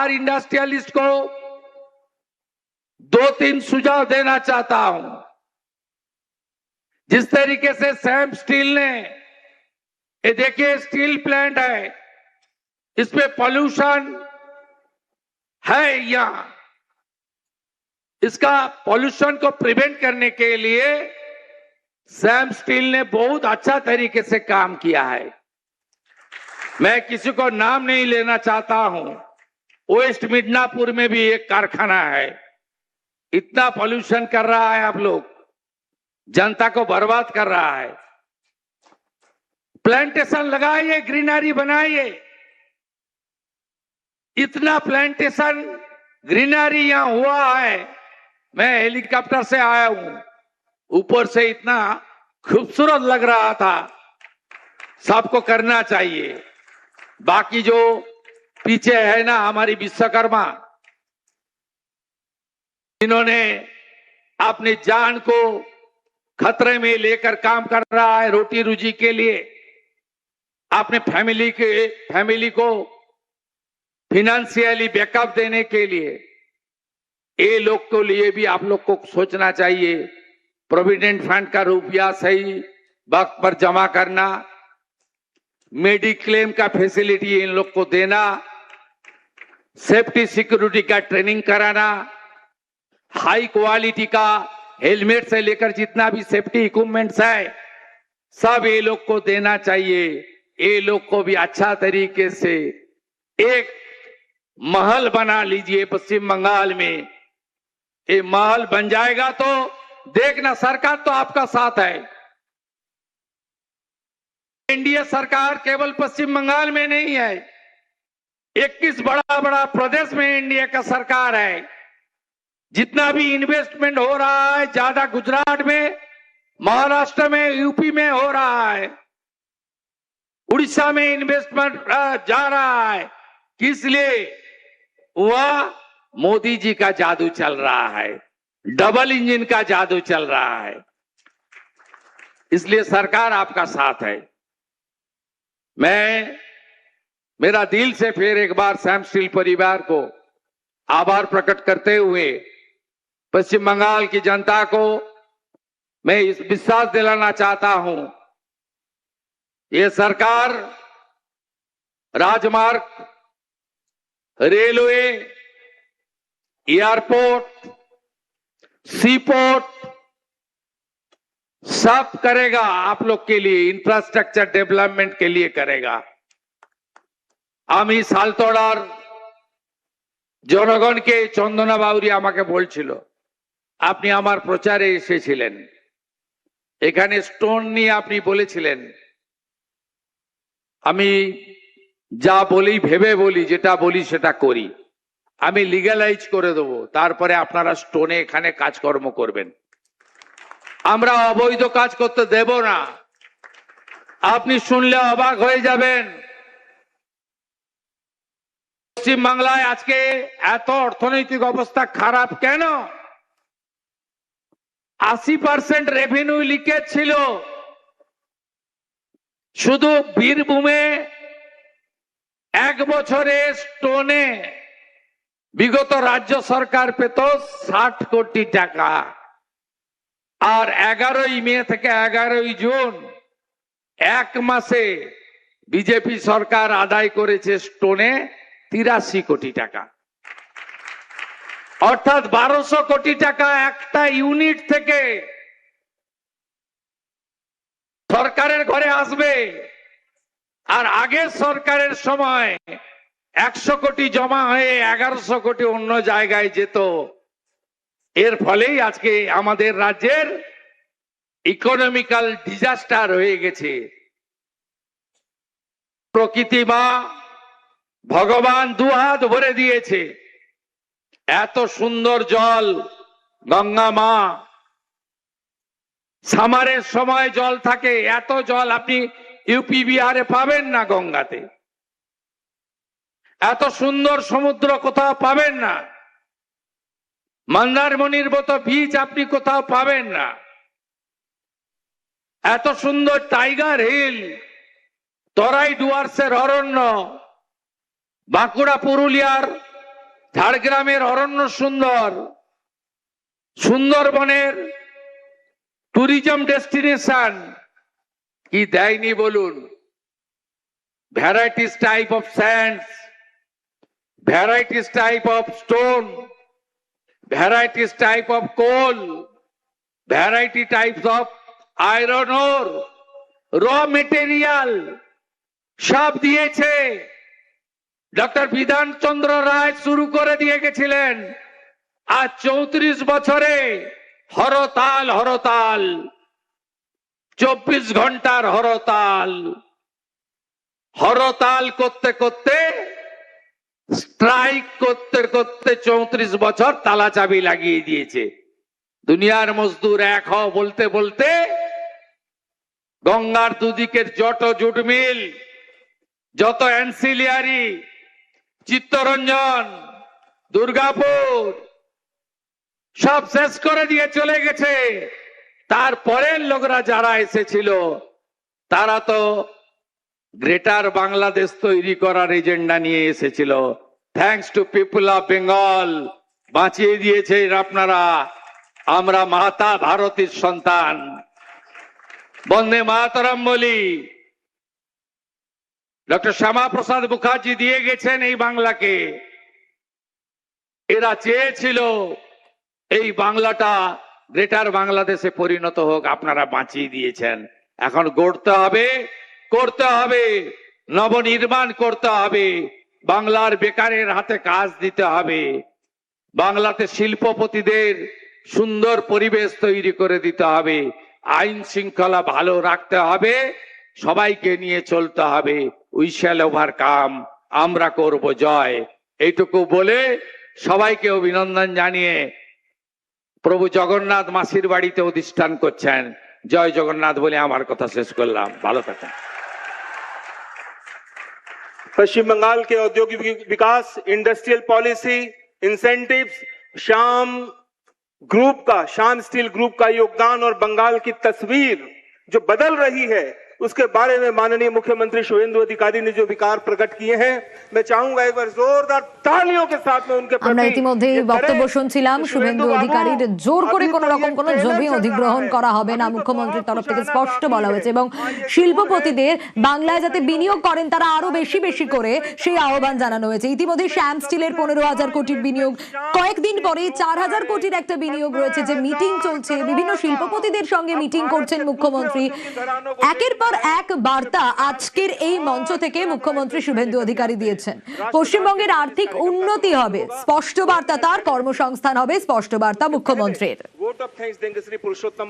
हर industrialist को 2-3 सुझाव देना चाहता हूं। जिस तरीके से सैम स्टील ने, ये देखिए स्टील प्लांट है, इसमें पॉल्यूशन है, यहां इसका पॉल्यूशन को प्रिवेंट करने के लिए सैम स्टील ने बहुत अच्छा तरीके से काम किया है। मैं किसी को नाम नहीं लेना चाहता हूं। वेस्ट मिदनापुर में भी एक कारखाना है, इतना पॉल्यूशन कर रहा है, आप लोग जनता को बर्बाद कर रहा है। प्लांटेशन लगाइए, ग्रीनरी बनाइए। इतना प्लांटेशन ग्रीनरी यहां हुआ है, मैं हेलीकॉप्टर से आया हूं, ऊपर से इतना खूबसूरत लग रहा था। सबको करना चाहिए। बाकी जो पीछे है ना हमारी विश्वकर्मा, इन्होंने अपनी जान को खतरे में लेकर काम कर रहा है रोटी रोजी के लिए, अपने फैमिली को फाइनेंशियली बैकअप देने के लिए। ये लोग के लिए भी आप लोग को सोचना चाहिए। प्रोविडेंट फंड का रुपया सही वक्त पर जमा करना, मेडिक्लेम का फैसिलिटी इन लोग को देना, सेफ्टी सिक्योरिटी का ट्रेनिंग कराना, हाई क्वालिटी का हेलमेट से लेकर जितना भी सेफ्टी इक्विपमेंट्स है सब ये लोग को देना चाहिए। ये लोग को भी अच्छा तरीके से एक महल बना लीजिए पश्चिम बंगाल में। ये महल बन जाएगा तो देखना, सरकार तो आपका साथ है। एनडीए सरकार केवल पश्चिम बंगाल में नहीं है, 21 बड़ा बड़ा प्रदेश में एनडीए का सरकार है। जितना भी इन्वेस्टमेंट हो रहा है ज्यादा गुजरात में, महाराष्ट्र में, यूपी में हो रहा है, उड़ीसा में इन्वेस्टमेंट जा रहा है। किस लिए? वह मोदी जी का जादू चल रहा है, डबल इंजन का जादू चल रहा है, इसलिए सरकार आपका साथ है। मैं मेरा दिल से फिर एक बार सैम स्टील परिवार को आभार प्रकट करते हुए पश्चिम बंगाल की जनता को मैं इस विश्वास दिलाना चाहता हूं, ये सरकार राजमार्ग, रेलवे, एयरपोर्ट, सीपोर्ट सब करेगा आप लोग के लिए, इंफ्रास्ट्रक्चर डेवलपमेंट के लिए करेगा। আমি সালতোড়ার জনগণকে চন্দনা বাউরি আমাকে বলছিল আপনি আমার প্রচারে এসেছিলেন, এখানে স্টোন নিয়ে আপনি বলেছিলেন। আমি যা বলি ভেবে বলি, যেটা বলি সেটা করি। আমি লিগ্যালাইজ করে দেব, তারপরে আপনারা স্টোনে এখানে কাজকর্ম করবেন। আমরা অবৈধ কাজ করতে দেব না। আপনি শুনলে অবাক হয়ে যাবেন, পশ্চিম বাংলায় আজকে এত অর্থনৈতিক অবস্থা খারাপ কেন? 80% রেভিনিউ লিকেজ ছিল। শুধু বীরভূমে এক বছরে স্টোনে বিগত রাজ্য সরকার পেত 60 কোটি টাকা, আর 11ই মে থেকে 11ই জুন এক মাসে বিজেপি সরকার আদায় করেছে স্টোনে 83 কোটি টাকা, অর্থাৎ 1200 কোটি টাকা একটা ইউনিট থেকে সরকারের ঘরে আসবে। আর আগের সরকারের সময় 100 কোটি জমা হয়ে 1100 কোটি অন্য জায়গায় যেত। এর ফলেই আজকে আমাদের রাজ্যের ইকোনমিক্যাল ডিজাস্টার হয়ে গেছে। প্রকৃতি মা ভগবান দুহাত ভরে দিয়েছে, এত সুন্দর জল গঙ্গা মা, সামারের সময় জল থাকে, এত জল আপনি ইউপি বিহারে পাবেন না গঙ্গাতে। এত সুন্দর সমুদ্র কোথাও পাবেন না, মন্দারমণির মতো বীচ আপনি কোথাও পাবেন না। এত সুন্দর টাইগার হিল, তরাই ডুয়ার্সের অরণ্য, বাঁকুড়া পুরুলিয়ার ঝাড়গ্রামের অরণ্য সুন্দর, সুন্দরবনের ট্যুরিজম ডেস্টিনেশন কি দেয়নি বলুন? Varieties type of sands, varieties type of stone, varieties type of coal, variety types of iron ore, raw material সব দিয়েছে। ডক্টর বিধান চন্দ্র রায় শুরু করে দিয়ে গেছিলেন, আজ 34 বছরে হরতাল হরতাল, 24 ঘন্টার হরতাল, হরতাল করতে করতে, স্ট্রাইক করতে করতে 34 বছর তালা চাবি লাগিয়ে দিয়েছে। দুনিয়ার মজদুর এক হও বলতে বলতে গঙ্গার দুদিকের যত জুট মিল, যত অ্যান্সিলিয়ারি, চিত্তরঞ্জন, দুর্গাপুর সব শেষ করে দিয়ে চলে গেছে। তারপরের লোকরা যারা এসেছিল তারা তো গ্রেটার বাংলাদেশ তৈরি করার এজেন্ডা নিয়ে এসেছিল। Thanks to people of Bengal, বাঁচিয়ে দিয়েছে আপনারা। আমরা মাতা ভারতীর সন্তান, বন্দে মাতরম বলি। ডক্টর শ্যামা প্রসাদ মুখার্জি দিয়ে গেছেন এই বাংলাকে। এরা চেয়েছিল এই বাংলাটা গ্রেটার বাংলাদেশে পরিণত হোক, আপনারা বাঁচিয়ে দিয়েছেন। এখন গড়তে হবে, করতে হবে, নবনির্মাণ করতে হবে, বাংলার বেকারের হাতে কাজ দিতে হবে, বাংলাতে শিল্পপতিদের সুন্দর পরিবেশ তৈরি করে দিতে হবে, আইন শৃঙ্খলা ভালো রাখতে হবে, সবাইকে নিয়ে চলতে হবে। উই শ্যাল ওভারকাম, আমরা করব জয়। এইটুকু বলে সবাইকে অভিনন্দন জানিয়ে প্রভু জগন্নাথ মাসির বাড়িতে অধিষ্ঠান করছেন। জয় জগন্নাথ বলে আমার কথা শেষ করলাম। ভালো থাকেন। पश्चिम बंगाल के औद्योगिक विकास, industrial policy, incentives, Shyam group का, श्याम स्टील ग्रुप का योगदान और बंगाल की तस्वीर जो बदल रही है, उसके बारे में माननीय मुख्यमंत्री शुभेंदु अधिकारी ने जो विकार प्रकट किए हैं, मैं चाहूंगा एक बार जोरदार तालियों के साथ में उनके আমরা प्रति ইতিমধ্যে বক্তব্য শুনছিলাম শুভেন্দু অধিকারীর। জোর করে কোন রকম কোন জমি অধিগ্রহণ করা হবে না, মুখ্যমন্ত্রীর তরফ থেকে স্পষ্ট বলা হয়েছে। এবং শিল্পপতিদের বাংলায় যাতে বিনিয়োগ করেন তারা আরো বেশি বেশি করে সেই আহ্বান জানানো হয়েছে। ইতিমধ্যে শ্যাম স্টিলের 15,000 কোটির বিনিয়োগ, কয়েকদিন পরে 4,000 কোটির একটা বিনিয়োগ রয়েছে, যে মিটিং চলছে, বিভিন্ন শিল্পপতিদের সঙ্গে মিটিং করছেন মুখ্যমন্ত্রী। একের পর এক বার্তা আজকের এই মঞ্চ থেকে মুখ্যমন্ত্রী শুভেন্দু অধিকারী দিয়েছেন। পশ্চিমবঙ্গের আর্থিক উন্নতি হবে, স্পষ্ট বার্তা তার, কর্মসংস্থান হবে, স্পষ্ট বার্তা মুখ্যমন্ত্রীর। वोट ऑफ थैंक्स देंगे श्री पुरुषोत्तम